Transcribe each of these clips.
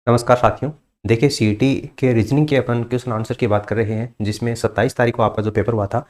नमस्कार साथियों। देखिए सीईटी के रीजनिंग के अपन क्वेश्चन आंसर की बात कर रहे हैं, जिसमें 27 तारीख को आपका जो पेपर हुआ था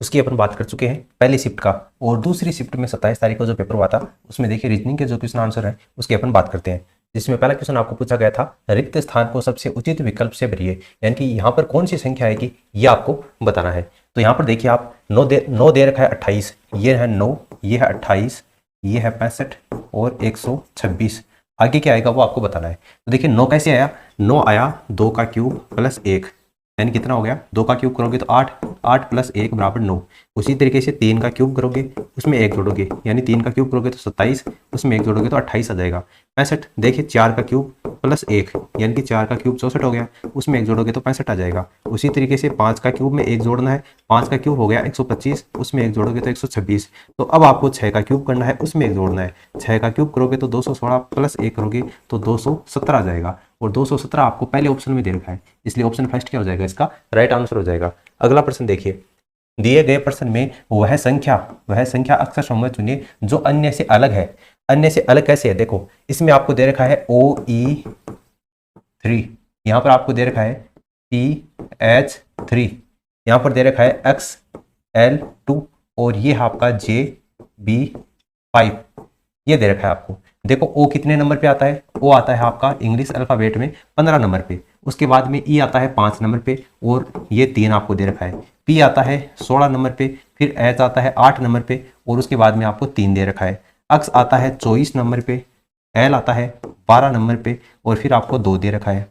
उसकी अपन बात कर चुके हैं पहली शिफ्ट का। और दूसरी शिफ्ट में 27 तारीख को जो पेपर हुआ था उसमें देखिए रीजनिंग के जो क्वेश्चन आंसर है उसकी अपन बात करते हैं। जिसमें पहला क्वेश्चन आपको पूछा गया था, रिक्त स्थान को सबसे उचित विकल्प से भरिए, यानी कि यहाँ पर कौन सी संख्या आएगी ये आपको बताना है। तो यहाँ पर देखिए आप 9 दे रखा है 28, ये है 9, ये है 28, ये है 65 और 126। आगे क्या आएगा वो आपको बताना है। तो देखिए 9 कैसे आया, 9 आया 2 का क्यूब प्लस 1, यानी कितना हो गया, 2 का क्यूब करोगे तो 8, 8 प्लस 1 बराबर 9। उसी तरीके से 3 का क्यूब करोगे उसमें 1 जोड़ोगे, यानी 3 का क्यूब करोगे तो 27, उसमें 1 जोड़ोगे तो 28 आ जाएगा। 65 देखिए 4 का क्यूब प्लस 1, यानी कि 4 का क्यूब 64 हो गया, उसमें 1 जोड़ोगे तो 65 आ जाएगा। उसी तरीके से 5 का क्यूब में 1 जोड़ना है, 5 का क्यूब हो गया 125, उसमें 1 जोड़ोगे तो 126। तो अब आपको 6 का क्यूब करना है, उसमें 1 जोड़ना है, 6 का क्यूब करोगे तो 216 प्लस 1 करोगे तो 217 आ जाएगा। और 217 आपको पहले ऑप्शन में दे रखा है, इसलिए ऑप्शन फर्स्ट क्या हो जाएगा, इसका राइट आंसर हो जाएगा। अगला प्रश्न देखिए, दिए गए प्रश्न में वह संख्या अक्षर समूह चुनिए जो अन्य से अलग है। अन्य से अलग कैसे है, देखो इसमें आपको दे रखा है OE3, यहाँ पर आपको दे रखा है PH3, यहाँ पर दे रखा है XL2 और ये आपका JB5, ये दे रखा है आपको। देखो ओ कितने नंबर पे आता है, ओ आता है आपका इंग्लिश अल्फाबेट में 15 नंबर पे, उसके बाद में ई आता है 5 नंबर पे और ये 3 आपको दे रखा है। पी आता है 16 नंबर पे, फिर एच आता है 8 नंबर पे और उसके बाद में आपको 3 दे रखा है। अक्स आता है 24 नंबर पे, एल आता है 12 नंबर पे और फिर आपको 2 दे रखा है।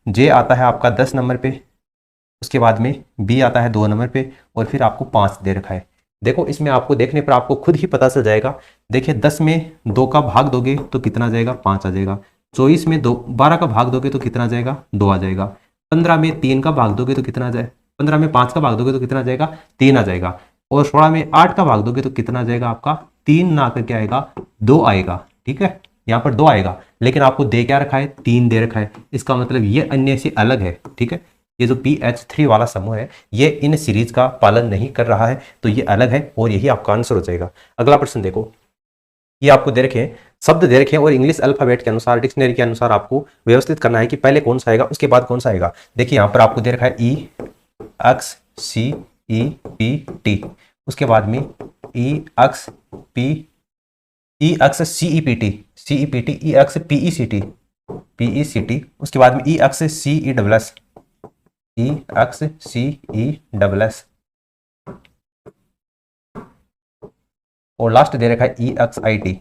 जे आता है आपका 10 नंबर पे, उसके बाद में बी आता है 2 नंबर पे और फिर आपको 5 दे रखा है। देखो इसमें आपको देखने पर आपको खुद ही पता चल जाएगा। देखिए 10 में 2 का भाग दोगे तो कितना आ जाएगा, 5 आ जाएगा। 24 में 12 का भाग दोगे तो कितना आ जाएगा, 2 आ जाएगा। 15 में 3 का भाग दोगे तो कितना आ जाए, 15 में 5 का भाग दोगे तो कितना आ जाएगा, 3 आ जाएगा। और 16 में 8 का भाग दोगे तो कितना आ जाएगा आपका, 3 ना करके आएगा, 2 आएगा। ठीक है, यहाँ पर 2 आएगा, लेकिन आपको दे क्या रखा है, 3 दे रखा है। इसका मतलब ये अन्य से अलग है। ठीक है, ये जो PH3 वाला समूह है ये इन सीरीज का पालन नहीं कर रहा है, तो ये अलग है और यही आपका आंसर हो जाएगा। अगला प्रश्न देखो, ये आपको दे रखे हैं, शब्द दे रखे हैं और इंग्लिश अल्फाबेट के अनुसार, डिक्शनरी के अनुसार आपको व्यवस्थित करना है कि पहले कौन सा आएगा उसके बाद कौन सा आएगा। देखिए यहाँ पर आपको दे रखा है EXCEPT, उसके बाद में EXCEPT, EXPECT, उसके बाद में EXCESS और लास्ट दे रखा है EXIT।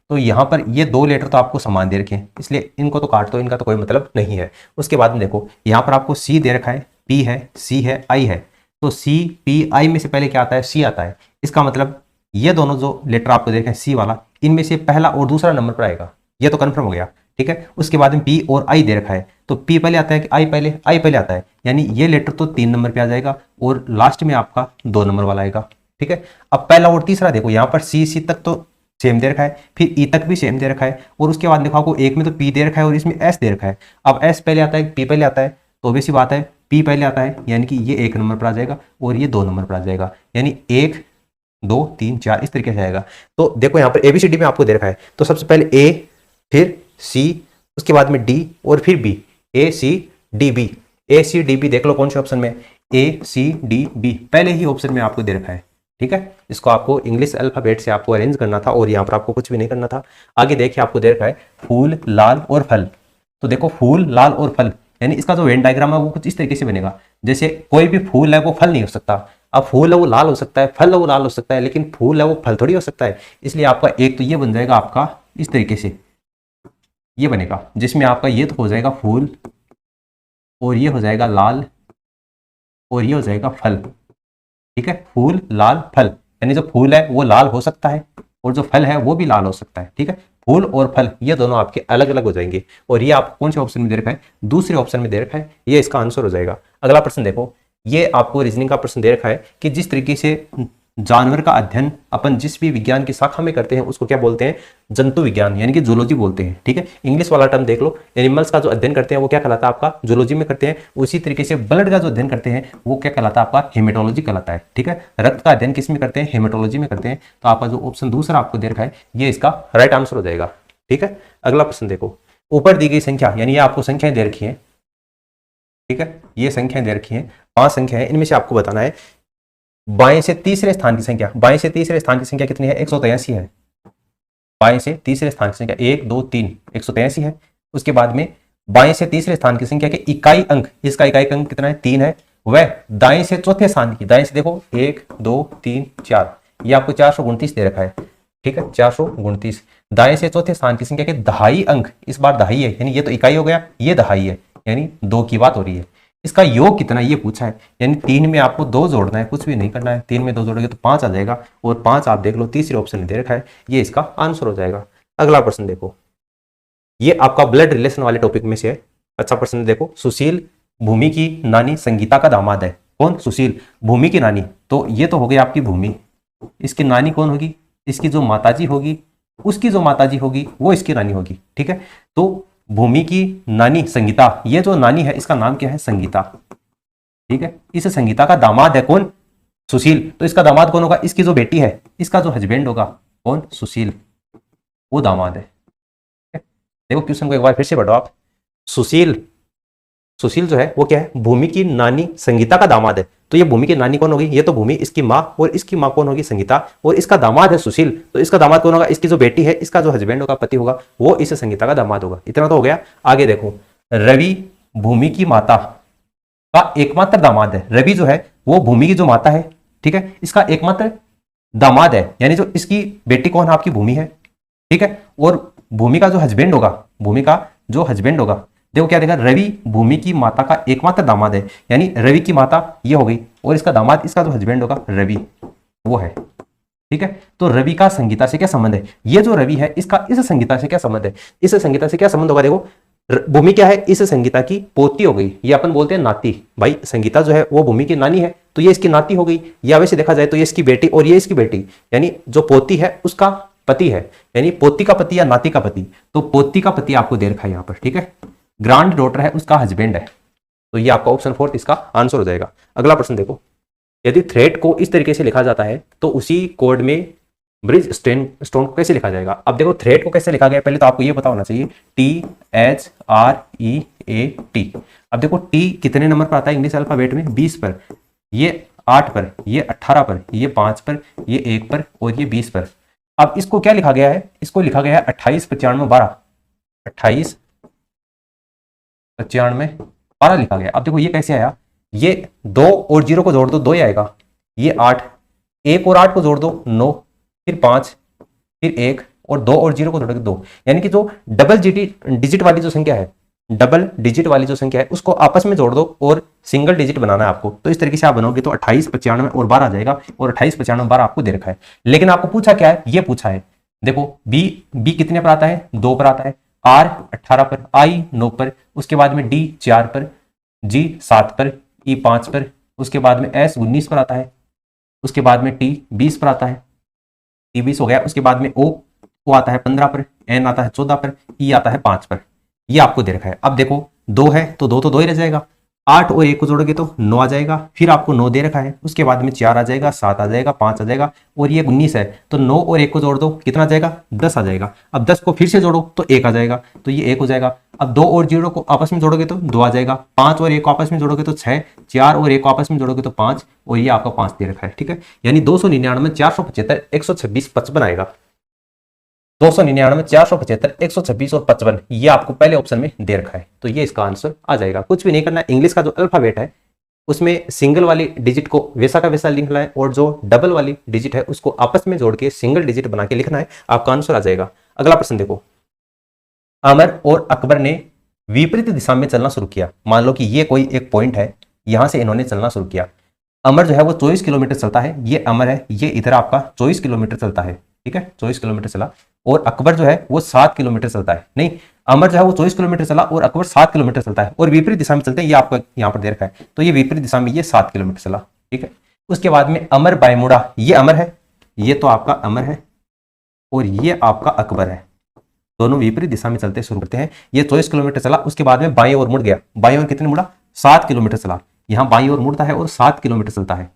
तो यहाँ पर ये 2 लेटर तो आपको समान दे रखे हैं, इसलिए इनको तो काट दो, इनका तो कोई मतलब नहीं है। उसके बाद में देखो यहाँ पर आपको C दे रखा है, P है, C है, I है। तो CPI में से पहले क्या आता है, C आता है। इसका मतलब ये दोनों जो लेटर आपको दे रखे हैं C वाला, इनमें से पहला और दूसरा नंबर पर आएगा, ये तो कन्फर्म हो गया। ठीक है, उसके बाद में P और I दे रखा है, तो P पहले आता है कि I पहले आता है, यानी ये लेटर तो 3 नंबर पे आ जाएगा और लास्ट में आपका 2 नंबर वाला आएगा। ठीक है, अब पहला और तीसरा देखो, यहाँ पर C तक तो सेम दे रखा है, फिर E तक भी सेम दे रखा है और उसके बाद देखो आपको एक में तो P दे रखा है और इसमें S दे रखा है। अब S पहले आता है, P पहले आता है, तो ऑब्वियस सी बात है P पहले आता है, यानी कि ये 1 नंबर पर आ जाएगा और ये 2 नंबर पर आ जाएगा, यानी 1 2 3 4 इस तरीके से आएगा। तो देखो यहाँ पर ABCD में आपको दे रखा है, तो सबसे पहले A, फिर C, उसके बाद में D और फिर B, ACDB। ACDB देख लो कौन से ऑप्शन में, ACDB पहले ही ऑप्शन में आपको दे रखा है। ठीक है, इसको आपको इंग्लिश अल्फाबेट से आपको अरेंज करना था और यहाँ पर आपको कुछ भी नहीं करना था। आगे देखिए आपको दे रखा है फूल, लाल और फल। तो देखो फूल, लाल और फल, यानी इसका जो वेन डायग्राम है वो कुछ इस तरीके से बनेगा, जैसे कोई भी फूल है वो फल नहीं हो सकता। अब फूल है वो लाल हो सकता है, फल है वो लाल हो सकता है, लेकिन फूल है वो फल थोड़ी हो सकता है। इसलिए आपका एक तो ये बन जाएगा आपका इस तरीके से, ये बनेगा, जिसमें आपका ये तो हो जाएगा फूल और ये हो जाएगा लाल और ये हो जाएगा फल। ठीक है, फूल, लाल, फल, यानी जो फूल है वो लाल हो सकता है और जो फल है वो भी लाल हो सकता है। ठीक है, फूल और फल ये दोनों आपके अलग अलग हो जाएंगे और ये आपको कौन से ऑप्शन में दे रखा है, दूसरे ऑप्शन में दे रखा है, ये इसका आंसर हो जाएगा। अगला प्रश्न देखो, ये आपको रीजनिंग का प्रश्न दे रखा है कि जिस तरीके से जानवर का अध्ययन अपन जिस भी विज्ञान की शाखा में करते हैं उसको क्या बोलते हैं, जंतु विज्ञान, यानी कि जूलॉजी बोलते हैं। ठीक है, इंग्लिश वाला टर्म देख लो, एनिमल्स का जो अध्ययन करते हैं वो क्या कहलाता है आपका, जूलॉजी में करते हैं। उसी तरीके से ब्लड का जो अध्ययन करते हैं वो क्या कहलाता है आपका, हेमेटोलॉजी कहलाता है। ठीक है, रक्त का अध्ययन किस में करते हैं, हेमेटोलॉजी में करते हैं। तो आपका जो ऑप्शन दूसरा आपको दे रखा है ये इसका राइट आंसर हो जाएगा। ठीक है, अगला प्रश्न देखो, ऊपर दी गई संख्या, यानी ये आपको संख्याएं दे रखी हैं, ठीक है, ये संख्याएं दे रखी हैं, 5 संख्या है, इनमें से आपको बताना है बाएं से तीसरे स्थान की संख्या। बाएं से तीसरे स्थान की संख्या कितनी है? 183 है। बाएं से तीसरे स्थान की संख्या 1 2 3 183 है। उसके बाद में बाएं से तीसरे स्थान की संख्या के इकाई अंक, इसका इकाई अंक कितना है? 3 है। वह दाएं से चौथे स्थान की, दाएं से देखो 1 2 3 4, ये आपको 429 दे रखा है, ठीक है, 429। दाएं से चौथे स्थान की संख्या के दहाई अंक, इस बार दहाई है, यानी ये तो इकाई हो गया, ये दहाई है, यानी 2 की बात हो रही है। इसका योग कितना ये पूछा है, यानी 3 में आपको 2 जोड़ना है, कुछ भी नहीं करना है। 3 में 2 जोड़ोगे तो 5 आ जाएगा, और 5 आप देख लो तीसरे ऑप्शन में दे रखा है, ये इसका आंसर हो जाएगा। अगला प्रश्न देखो, ये आपका ब्लड रिलेशन वाले टॉपिक में से है। अच्छा प्रश्न देखो, सुशील भूमि की नानी संगीता का दामाद है। कौन? सुशील। भूमि की नानी, तो ये तो हो गई आपकी भूमि, इसकी नानी कौन होगी? इसकी जो माताजी होगी, उसकी जो माताजी होगी वो इसकी नानी होगी, ठीक है। तो भूमि की नानी संगीता, ये जो नानी है इसका नाम क्या है? संगीता, ठीक है। इस संगीता का दामाद है कौन? सुशील। तो इसका दामाद कौन होगा? इसकी जो बेटी है, इसका जो हस्बैंड होगा, कौन? सुशील, वो दामाद है। देखो क्वेश्चन को एक बार फिर से पढ़ो आप। सुशील, सुशील जो है वो क्या है? भूमि की नानी संगीता का दामाद है। तो ये भूमि की नानी कौन होगी? ये तो भूमि, इसकी माँ, और इसकी माँ कौन होगी? संगीता, और इसका दामाद है सुशील। तो इसका दामाद कौन होगा? इसकी जो बेटी है, इसका जो हस्बैंड होगा, पति होगा, वो इस संगीता का दामाद होगा। इतना तो हो गया। आगे देखो, रवि भूमि की माता का एकमात्र दामाद है। रवि जो है वो भूमि की जो माता है, ठीक है, इसका एकमात्र दामाद है, यानी जो इसकी बेटी कौन है? आपकी भूमि है, ठीक है। और भूमि का जो हस्बैंड होगा, भूमि का जो हस्बैंड होगा, देखो क्या देखा, रवि भूमि की माता का एकमात्र दामाद है, यानी रवि की माता ये हो गई, और इसका दामाद, इसका जो हस्बैंड होगा रवि, वो है, ठीक है। तो रवि का संगीता से क्या संबंध है? ये जो रवि है इसका इस संगीता से क्या संबंध है? इस संगीता से क्या संबंध होगा? देखो भूमि क्या है? इस संगीता की पोती हो गई, ये अपन बोलते हैं नाती। भाई संगीता जो है वो भूमि की नानी है, तो ये इसकी नाती हो गई, या वैसे देखा जाए तो ये इसकी बेटी और ये इसकी बेटी, यानी जो पोती है उसका पति है, यानी पोती का पति या नाती का पति। तो पोती का पति आपको दे रखा है यहाँ पर, ठीक है। ग्रांड डॉटर है, उसका हस्बैंड है, तो ये आपका ऑप्शन 4 इसका आंसर हो जाएगा। अगला प्रश्न देखो, यदि थ्रेड को इस तरीके से लिखा जाता है तो उसी कोड में ब्रिज स्टोन को कैसे लिखा जाएगा? अब देखो थ्रेड को कैसे लिखा गया, पहले तो आपको ये पता होना चाहिए, THREAT। अब देखो टी कितने नंबर पर आता है इंग्लिश अल्फाबेट में? 20 पर, ये 8 पर, ये 18 पर, ये 5 पर, ये 1 पर, और ये 20 पर। अब इसको क्या लिखा गया है? इसको लिखा गया है 28 95 12, 28 95 12 लिखा गया। अब देखो ये कैसे आया? ये 2 और 0 को जोड़ दो 2 ही आएगा, ये 8, 1 और 8 को जोड़ दो 9, फिर 5, फिर 1, और 2 और 0 को जोड़ोगे 2, यानी कि जो डबल डिजिट वाली जो संख्या है, डबल डिजिट वाली जो संख्या है उसको आपस में जोड़ दो और सिंगल डिजिट बनाना है आपको। तो इस तरीके से आप बनोगे तो 28 95 और 12 आ जाएगा, और 28 95 12 आपको दे रखा है। लेकिन आपको पूछा क्या है? ये पूछा है, देखो बी कितने पर आता है? 2 पर आता है, आर 18 पर, आई 9 पर, उसके बाद में डी 4 पर, जी 7 पर, ई 5 पर, उसके बाद में एस 19 पर आता है, उसके बाद में टी 20 पर आता है, टी 20 हो गया। उसके बाद में ओ आता है 15 पर, एन आता है 14 पर, ई आता है 5 पर। ये आपको दे रखा है। अब देखो 2 है तो 2 तो 2 ही रह जाएगा, 8 और 1 को जोड़ोगे तो 9 आ जाएगा, फिर आपको 9 दे रखा है, उसके बाद में 4 आ जाएगा, 7 आ जाएगा, 5 आ जाएगा, और ये 19 है, तो 9 और 1 को जोड़ दो, कितना आ जाएगा? 10 आ जाएगा। अब 10 को फिर से जोड़ो तो 1 आ जाएगा, तो ये 1 हो जाएगा। अब 2 और 0 को आपस में जोड़ोगे तो 2 आ जाएगा, 5 और 1 को आपस में जोड़ोगे तो 6, 4 और 1 को आपस में जोड़ोगे तो 5, और ये आपका 5 दे रखा है, ठीक है। यानी 299 475 126 55 आएगा। 299 475 126 और 55, ये आपको पहले ऑप्शन में दे रखा है, तो ये इसका आंसर आ जाएगा। कुछ भी नहीं करना, इंग्लिश का जो अल्फाबेट है उसमें सिंगल वाली डिजिट को वैसा का वैसा लिखना है, और जो डबल वाली डिजिट है उसको आपस में जोड़ के सिंगल डिजिट बना के लिखना है, आपका आंसर आ जाएगा। अगला प्रश्न देखो, अमर और अकबर ने विपरीत दिशा में चलना शुरू किया। मान लो कि ये कोई एक पॉइंट है, यहां से इन्होंने चलना शुरू किया। अमर जो है वो 24 किलोमीटर चलता है, ये अमर है, ये इधर आपका 24 किलोमीटर चलता है, ठीक है, 24 किलोमीटर चला, और अकबर जो है वो 7 किलोमीटर चलता है। नहीं, अमर जो है वो 24 किलोमीटर चला और अकबर 7 किलोमीटर चलता है, और विपरीत दिशा में चलते हैं, ये आपको यहाँ पर दे रखा है, तो ये विपरीत दिशा में ये 7 किलोमीटर चला, ठीक है। उसके बाद में अमर बाएं मुड़ा, ये अमर है, ये तो आपका अमर है, और ये आपका अकबर है, दोनों विपरीत दिशा में चलते शुरू करते हैं। ये 24 किलोमीटर चला, उसके बाद में बाएं ओर मुड़ गया, बाएं ओर कितने मुड़ा? 7 किलोमीटर चला, यहाँ बाईं ओर मुड़ता है और 7 किलोमीटर चलता है।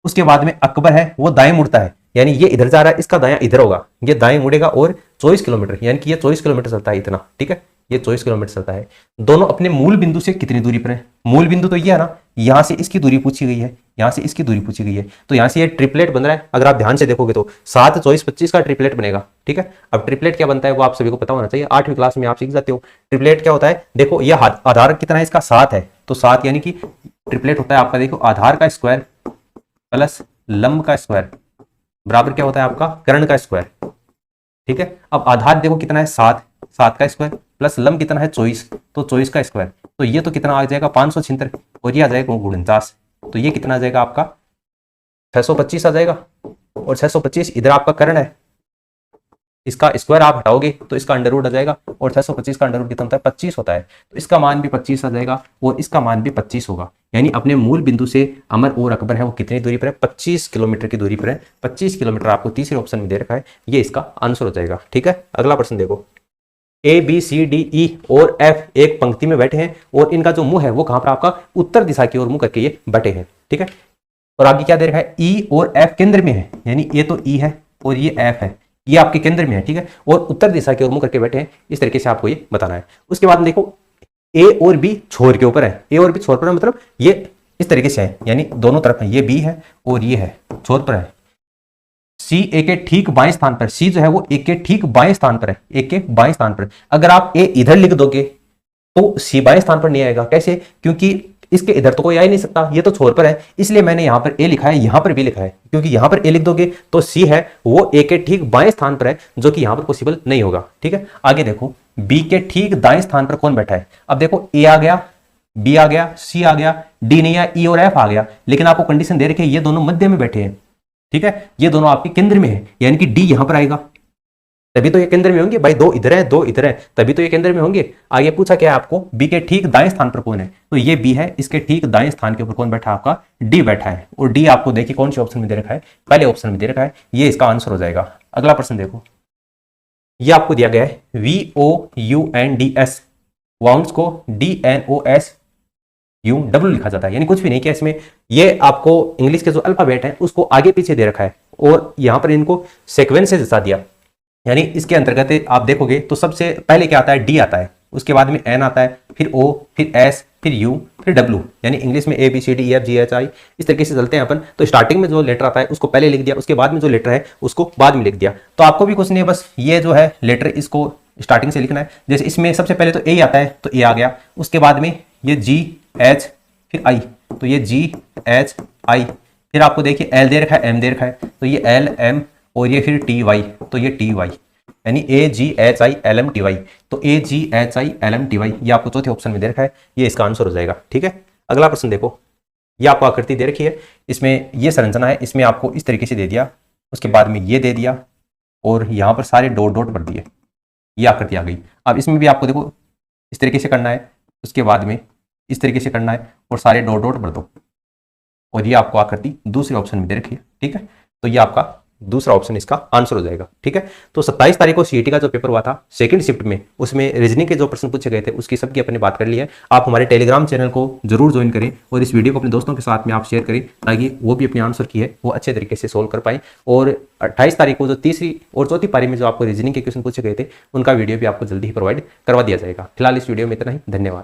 उसके बाद में अकबर है वो दाएं मुड़ता है, यानी ये इधर जा रहा है, इसका दायां इधर होगा, ये दाएं मुड़ेगा और 24 किलोमीटर, यानी कि ये 24 किलोमीटर चलता है इतना, ठीक है, ये 24 किलोमीटर चलता है। दोनों अपने मूल बिंदु से कितनी दूरी पर है? मूल बिंदु तो ये है ना, यहां से इसकी दूरी पूछी गई है, यहां से इसकी दूरी पूछी गई है, तो यहां से ये ट्रिपलेट बन रहा है। अगर आप ध्यान से देखोगे तो 7, 24, 25 का ट्रिपलेट बनेगा। ठीक है, अब ट्रिपलेट क्या बनता है वो आप सभी को पता होना चाहिए, 8वीं क्लास में आप सीख जाते हो। ट्रिपलेट क्या होता है? देखो ये आधार कितना है इसका? 7 है, तो 7 यानी कि ट्रिपलेट होता है आपका, देखो आधार का स्क्वायर प्लस लंब का स्क्वायर बराबर क्या होता है आपका? कर्ण का स्क्वायर। ठीक है, अब आधार देखो कितना है? 7, 7 का स्क्वायर प्लस लंब कितना है? 24, तो 24 का स्क्वायर। तो ये तो कितना आ जाएगा? 576, और ये आ जाएगा 49, तो ये कितना आ जाएगा आपका? 625 आ जाएगा। और 625 इधर आपका कर्ण है, इसका स्क्वायर आप हटाओगे तो इसका अंडर रूट आ जाएगा, और 625 का अंडर रूट कितना होता है? 25 होता है, तो इसका मान भी 25 आ जाएगा और इसका मान भी 25 होगा। यानी अपने मूल बिंदु से अमर और अकबर है वो कितनी दूरी पर है? 25 किलोमीटर की दूरी पर है। 25 किलोमीटर आपको तीसरे ऑप्शन में दे रखा है, ये इसका आंसर हो जाएगा। ठीक है, अगला प्रश्न देखो, ए बी सी डी ई और एफ एक पंक्ति में बैठे हैं और इनका जो मुंह है वो कहां पर? आपका उत्तर दिशा की ओर मुंह करके ये बैठे हैं। ठीक है, और आगे क्या दे रखा है? ई और एफ केंद्र में है, यानी ये तो ई है और ये एफ है, ये आपके केंद्र में है। ठीक है, और उत्तर दिशा की ओर मुंह करके बैठे हैं, इस तरीके से आपको ये बताना है। उसके बाद देखो ए और बी छोर के ऊपर है, ए और बी छोर पर है, मतलब ये इस तरीके से है, यानी दोनों तरफ है, ये बी है और ये है, छोर पर है। सी ए के ठीक बाएं स्थान पर, सी जो है वो ए के ठीक बाएं स्थान पर है, ए के बाएं स्थान पर। अगर आप ए इधर लिख दोगे तो सी बाएं स्थान पर नहीं आएगा। कैसे? क्योंकि इसके इधर तो कोई आ ही नहीं सकता, ये तो छोर पर है, इसलिए मैंने यहां पर ए लिखा है, यहां पर भी लिखा है, क्योंकि यहां पर ए लिख दोगे तो सी है वो ए के ठीक बाएं स्थान पर है, जो कि यहां पर पॉसिबल नहीं होगा। ठीक है, आगे देखो, बी के ठीक दाएं स्थान पर कौन बैठा है? अब देखो ए आ गया, बी आ गया, सी आ गया, डी नहीं आया, ई और एफ आ गया, लेकिन आपको कंडीशन दे रखी है ये दोनों मध्य में बैठे हैं। ठीक है, ये दोनों आपके केंद्र में है, यानी कि डी यहां पर आएगा, तभी तो ये केंद्र में होंगे भाई। दो इधर है, दो इधर है, तभी तो ये केंद्र में होंगे। आगे पूछा क्या है आपको? बी के ठीक दाएं स्थान पर कौन है? तो ये बी है, इसके ठीक दाएं स्थान के ऊपर कौन बैठा है? आपका डी बैठा है, और डी आपको देखिए कौन से ऑप्शन में दे रखा है? पहले ऑप्शन में दे रखा है, ये इसका आंसर हो जाएगा। अगला प्रश्न देखो, ये आपको दिया गया है VOUNDS, वाउंड्स को DNOS UW लिखा जाता है, यानी कुछ भी नहीं किया इसमें। ये आपको इंग्लिश के जो अल्फाबेट है उसको आगे पीछे दे रखा है, और यहां पर इनको सीक्वेंस से जैसा दिया, यानी इसके अंतर्गत आप देखोगे तो सबसे पहले क्या आता है? डी आता है, उसके बाद में एन आता है, फिर ओ, फिर एस, फिर यू, फिर डब्ल्यू, यानी इंग्लिश में A B C D E F G H I, इस तरीके से चलते हैं अपन। तो स्टार्टिंग में जो लेटर आता है उसको पहले लिख दिया, उसके बाद में जो लेटर है उसको बाद में लिख दिया। तो आपको भी कुछ नहीं है, बस ये जो है लेटर इसको स्टार्टिंग से लिखना है। जैसे इसमें सबसे पहले तो ए आता है, तो ए आ गया, उसके बाद में ये जी एच फिर आई, तो ये जी एच आई, फिर आपको देखिए एल दे रखा है, एम दे रखा है, तो ये एल एम, और ये फिर टी वाई, तो ये टी वाई, यानी A G H I L M T Y, तो A G H I L M T Y, ये आपको चौथे ऑप्शन में दे रखा है, ये इसका आंसर हो जाएगा। ठीक है, अगला प्रश्न देखो, ये आपको आकृति दे रखी है, इसमें ये संरचना है, इसमें आपको इस तरीके से दे दिया, उसके बाद में ये दे दिया, और यहाँ पर सारे डॉट डॉट भर दिए, ये आकृति आ गई। अब इसमें भी आपको देखो इस तरीके से करना है, उसके बाद में इस तरीके से करना है, और सारे डॉट डॉट भर दो, और ये आपको आकृति दूसरे ऑप्शन में दे रखी है। ठीक है, तो ये आपका दूसरा ऑप्शन इसका आंसर हो जाएगा। ठीक है, तो 27 तारीख को सीईटी का जो पेपर हुआ था सेकंड शिफ्ट में, उसमें रीजनिंग के जो प्रश्न पूछे गए थे उसकी सबकी अपने बात कर ली है। आप हमारे टेलीग्राम चैनल को जरूर ज्वाइन करें, और इस वीडियो को अपने दोस्तों के साथ में आप शेयर करें, ताकि वो भी अपने आंसर की है वो अच्छे तरीके से सोल्व कर पाए। और 28 तारीख को जो तीसरी और चौथी पारी में जो आपको रीजनिंग के क्वेश्चन पूछे गए थे उनका वीडियो भी आपको जल्दी ही प्रोवाइड करवा दिया जाएगा। फिलहाल इस वीडियो में इतना ही, धन्यवाद।